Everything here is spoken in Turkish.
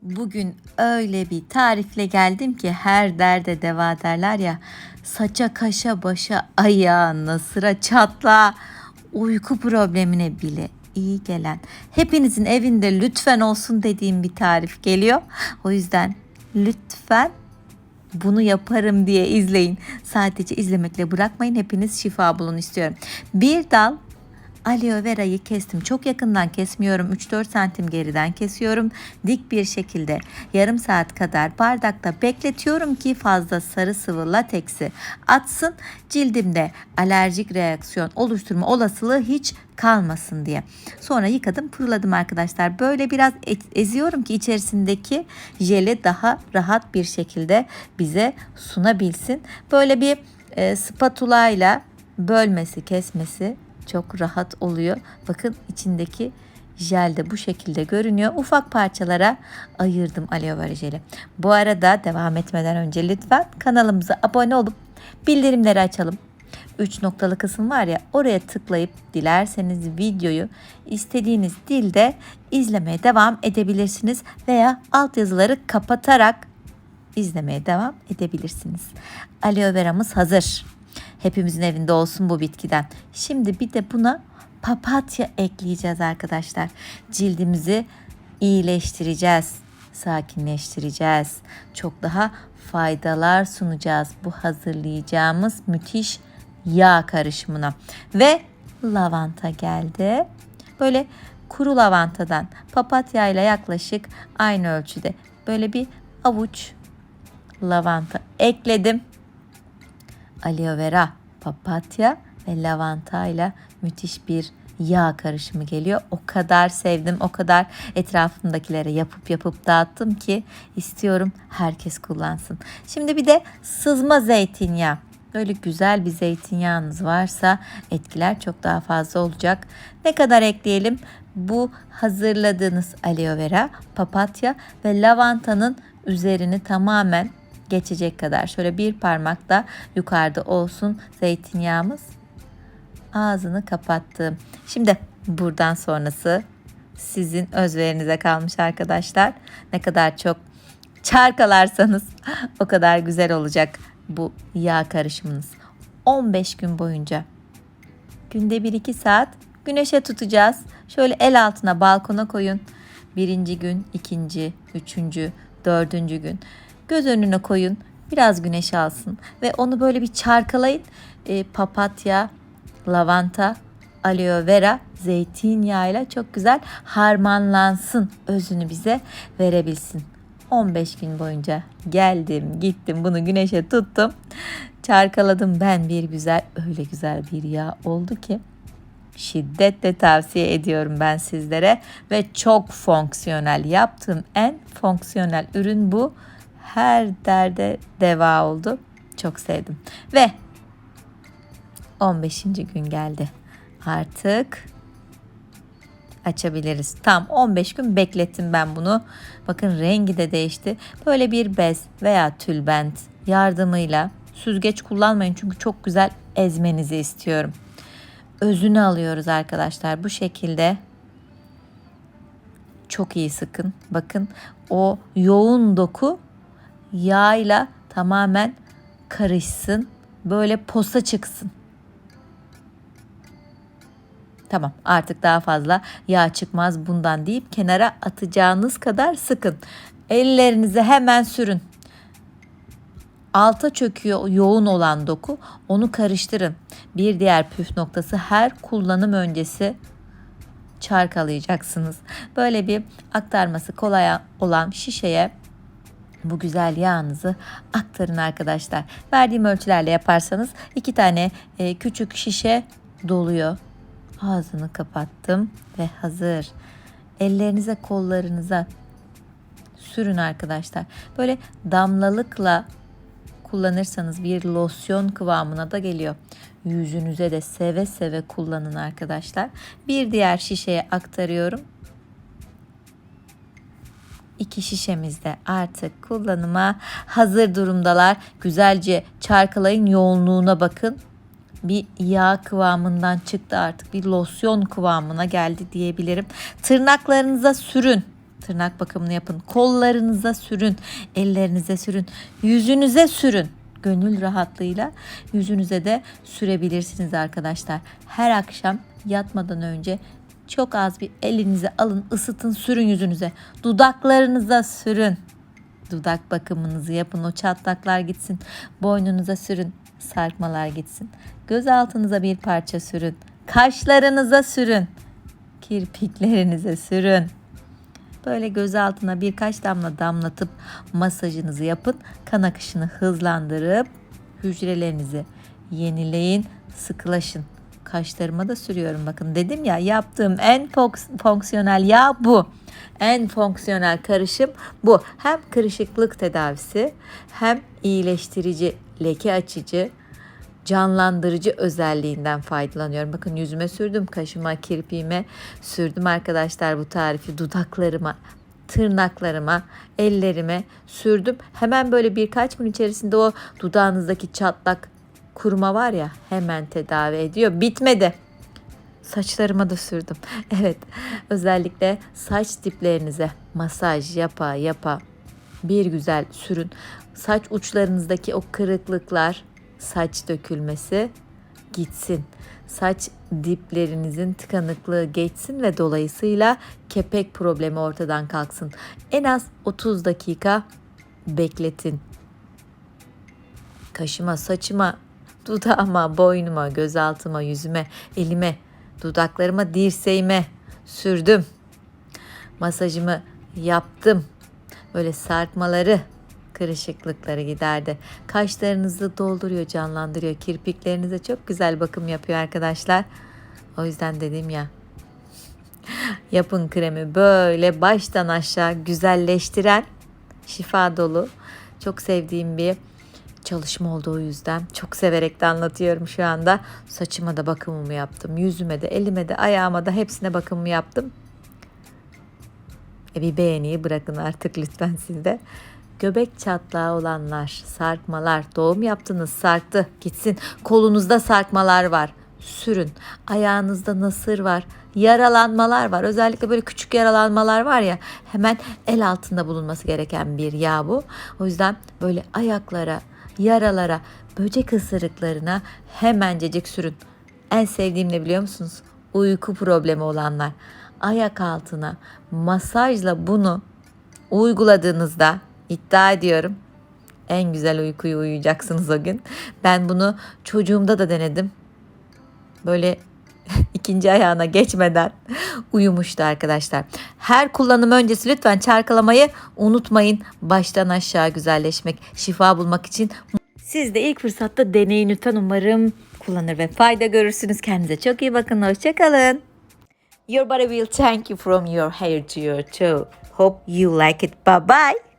Bugün öyle bir tarifle geldim ki her derde deva derler ya. Saça, kaşa, başa, ayağa, nasıra, çatla, uyku problemine bile iyi gelen, hepinizin evinde lütfen olsun dediğim bir tarif geliyor. O yüzden lütfen bunu yaparım diye izleyin. Sadece izlemekle bırakmayın. Hepiniz şifa bulun istiyorum. Bir dal aloe verayı kestim. Çok yakından kesmiyorum. 3-4 santim geriden kesiyorum. Dik bir şekilde yarım saat kadar bardakta bekletiyorum ki fazla sarı sıvı lateksi atsın. Cildimde alerjik reaksiyon oluşturma olasılığı hiç kalmasın diye. Sonra yıkadım, kuruladım arkadaşlar. Böyle biraz eziyorum ki içerisindeki jeli daha rahat bir şekilde bize sunabilsin. Böyle bir spatula ile bölmesi, kesmesi çok rahat oluyor. Bakın içindeki jel de bu şekilde görünüyor. Ufak parçalara ayırdım aloe vera jeli. Bu arada devam etmeden önce lütfen kanalımıza abone olup bildirimleri açalım. 3 noktalı kısım var ya, oraya tıklayıp dilerseniz videoyu istediğiniz dilde izlemeye devam edebilirsiniz veya altyazıları kapatarak izlemeye devam edebilirsiniz. Aloe veramız hazır. Hepimizin evinde olsun bu bitkiden. Şimdi bir de buna papatya ekleyeceğiz arkadaşlar. Cildimizi iyileştireceğiz, sakinleştireceğiz. Çok daha faydalar sunacağız bu hazırlayacağımız müthiş yağ karışımına. Ve lavanta geldi. Böyle kuru lavantadan papatya ile yaklaşık aynı ölçüde böyle bir avuç lavanta ekledim. Aloe vera, papatya ve lavanta ile müthiş bir yağ karışımı geliyor. O kadar sevdim, o kadar etrafımdakilere yapıp dağıttım ki istiyorum herkes kullansın. Şimdi bir de sızma zeytinyağı. Böyle güzel bir zeytinyağınız varsa etkiler çok daha fazla olacak. Ne kadar ekleyelim? Bu hazırladığınız aloe vera, papatya ve lavantanın üzerini tamamen geçecek kadar şöyle bir parmak da yukarıda olsun zeytinyağımız. Ağzını kapattım. Şimdi buradan sonrası sizin özverinize kalmış arkadaşlar. Ne kadar çok çarkalarsanız o kadar güzel olacak bu yağ karışımınız. 15 gün boyunca günde 1-2 saat güneşe tutacağız. Şöyle el altına, balkona koyun. 1. gün, 2., 3., 4. gün göz önüne koyun. Biraz güneş alsın ve onu böyle bir çarkalayın. Papatya, lavanta, aloe vera, zeytinyağıyla çok güzel harmanlansın. Özünü bize verebilsin. 15 gün boyunca geldim, gittim, bunu güneşe tuttum. Çarkaladım ben bir güzel, öyle güzel bir yağ oldu ki şiddetle tavsiye ediyorum ben sizlere ve çok fonksiyonel. Yaptığım en fonksiyonel ürün bu. Her derde deva oldu. Çok sevdim. Ve 15. gün geldi. Artık açabiliriz. Tam 15 gün beklettim ben bunu. Bakın rengi de değişti. Böyle bir bez veya tülbent yardımıyla, süzgeç kullanmayın çünkü çok güzel ezmenizi istiyorum. Özünü alıyoruz arkadaşlar. Bu şekilde çok iyi sıkın. Bakın o yoğun doku yağıyla tamamen karışsın. Böyle posa çıksın. Tamam, artık daha fazla yağ çıkmaz bundan deyip kenara atacağınız kadar sıkın. Ellerinize hemen sürün. Alta çöküyor yoğun olan doku. Onu karıştırın. Bir diğer püf noktası, her kullanım öncesi çarkalayacaksınız. Böyle bir aktarması kolay olan şişeye bu güzel yağınızı aktarın arkadaşlar. Verdiğim ölçülerle yaparsanız 2 tane küçük şişe doluyor. Ağzını kapattım ve hazır. Ellerinize, kollarınıza sürün arkadaşlar. Böyle damlalıkla kullanırsanız bir losyon kıvamına da geliyor. Yüzünüze de seve seve kullanın arkadaşlar. Bir diğer şişeye aktarıyorum. 2 şişemiz de artık kullanıma hazır durumdalar. Güzelce çarkalayın, yoğunluğuna bakın. Bir yağ kıvamından çıktı, artık bir losyon kıvamına geldi diyebilirim. Tırnaklarınıza sürün. Tırnak bakımını yapın. Kollarınıza sürün, ellerinize sürün, yüzünüze sürün. Gönül rahatlığıyla yüzünüze de sürebilirsiniz arkadaşlar. Her akşam yatmadan önce çok az bir elinize alın, ısıtın, sürün yüzünüze. Dudaklarınıza sürün. Dudak bakımınızı yapın. O çatlaklar gitsin. Boynunuza sürün. Sarkmalar gitsin. Göz altınıza bir parça sürün. Kaşlarınıza sürün. Kirpiklerinize sürün. Böyle göz altına birkaç damla damlatıp masajınızı yapın. Kan akışını hızlandırıp hücrelerinizi yenileyin, sıkılaşın. Kaşlarıma da sürüyorum. Bakın dedim ya, yaptığım en fonksiyonel yağ bu. En fonksiyonel karışım bu. Hem kırışıklık tedavisi, hem iyileştirici, leke açıcı, canlandırıcı özelliğinden faydalanıyorum. Bakın yüzüme sürdüm, kaşıma, kirpiğime sürdüm arkadaşlar bu tarifi. Dudaklarıma, tırnaklarıma, ellerime sürdüm. Hemen böyle birkaç gün içerisinde o dudağınızdaki çatlak, kuruma var ya, hemen tedavi ediyor. Bitmedi. Saçlarıma da sürdüm. Evet, özellikle saç diplerinize masaj yapa yapa bir güzel sürün. Saç uçlarınızdaki o kırıklıklar, saç dökülmesi gitsin. Saç diplerinizin tıkanıklığı geçsin ve dolayısıyla kepek problemi ortadan kalksın. En az 30 dakika bekletin. Kaşıma, saçıma, dudağıma, boynuma, gözaltıma, yüzüme, elime, dudaklarıma, dirseğime sürdüm. Masajımı yaptım. Böyle sarkmaları, kırışıklıkları giderdi. Kaşlarınızı dolduruyor, canlandırıyor. Kirpiklerinize çok güzel bakım yapıyor arkadaşlar. O yüzden dedim ya, yapın kremi böyle baştan aşağı güzelleştiren, şifa dolu, çok sevdiğim bir çalışma oldu o yüzden. Çok severek de anlatıyorum şu anda. Saçıma da bakımımı yaptım. Yüzüme de, elime de, ayağıma da hepsine bakımımı yaptım. Bir beğeniyi bırakın artık lütfen siz de. Göbek çatlağı olanlar, sarkmalar, doğum yaptınız, sarktı, gitsin. Kolunuzda sarkmalar var, sürün. Ayağınızda nasır var, yaralanmalar var. Özellikle böyle küçük yaralanmalar var ya, hemen el altında bulunması gereken bir yağ bu. O yüzden böyle ayaklara, yaralara, böcek ısırıklarına hemencecik sürün. En sevdiğim ne biliyor musunuz? Uyku problemi olanlar. Ayak altına masajla bunu uyguladığınızda iddia ediyorum en güzel uykuyu uyuyacaksınız o gün. Ben bunu çocuğumda da denedim. Böyle ikinci ayağına geçmeden uyumuştu arkadaşlar. Her kullanım öncesi lütfen çarkalamayı unutmayın. Baştan aşağı güzelleşmek, şifa bulmak için. Siz de ilk fırsatta deneyin lütfen. Umarım kullanır ve fayda görürsünüz. Kendinize çok iyi bakın. Hoşçakalın. Your body will thank you from your hair to your toe. Hope you like it. Bye bye.